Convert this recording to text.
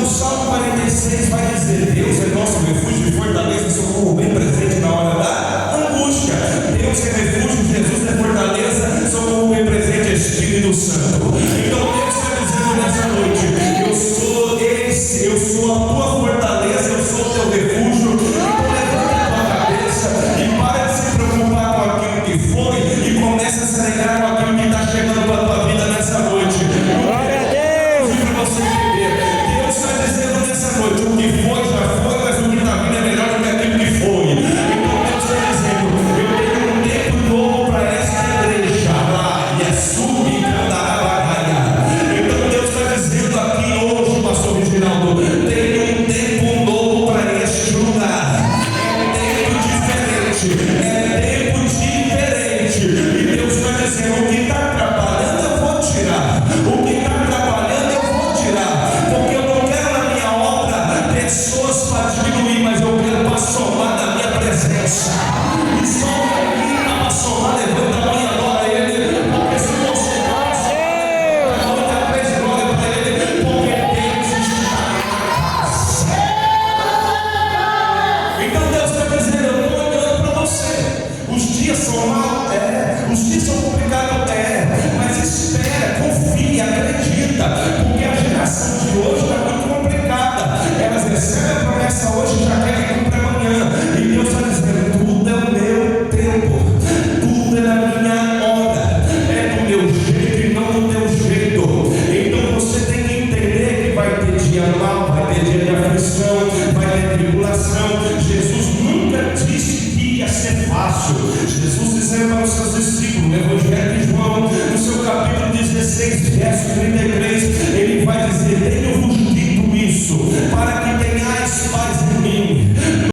Salmo 46 vai dizer: Deus é nosso refúgio e fortaleza, socorro bem presente na hora da angústia. Deus é refúgio, Jesus é fortaleza, socorro bem presente, Espírito Santo. Então Deus está dizendo nessa noite: eu sou a tua fortaleza, eu sou o teu refúgio. Então levanta a tua cabeça e para de se preocupar com aquilo que foi e começa a se alegrar com aquilo que está chegando para a tua vida nessa noite. Glória a Deus! Para você entender, Deus está dizendo nessa noite: o que foi já foi, mas o que está vindo é melhor do que aquilo que foi. Então Deus está dizendo: eu tenho um tempo novo para esta igreja. Lá, e é subicandarabaia. Então Deus está dizendo aqui hoje, pastor Reginaldo: tenho um tempo novo para este lugar. É tempo diferente. É tempo diferente. E Deus está dizendo: o que está atrapalhando eu vou tirar. O que está atrapalhando eu vou tirar. Porque eu não quero na minha obra pessoas para diminuir, mas eu quero para somar na minha presença. E só para somar, levanta a mão e adora Ele. Porque se você adora três glórias para Ele, porque Deus está na casa. Então Deus está dizendo: eu estou olhando para você. Os dias são maus, os dias são complicados, mas espera, confia, acredita, porque a geração de hoje está muito complicada. Elas recebem a promessa hoje e já querem cumprir amanhã. E Deus está dizendo: tudo é o meu tempo, tudo é na minha hora, é do meu jeito e não do teu jeito. Então você tem que entender que vai ter dia mal, vai ter dia de aflição, vai ter tribulação. Jesus nunca disse que ia ser fácil. Jesus dizendo para os seus discípulos, no Evangelho de João, no seu capítulo 16, verso 34,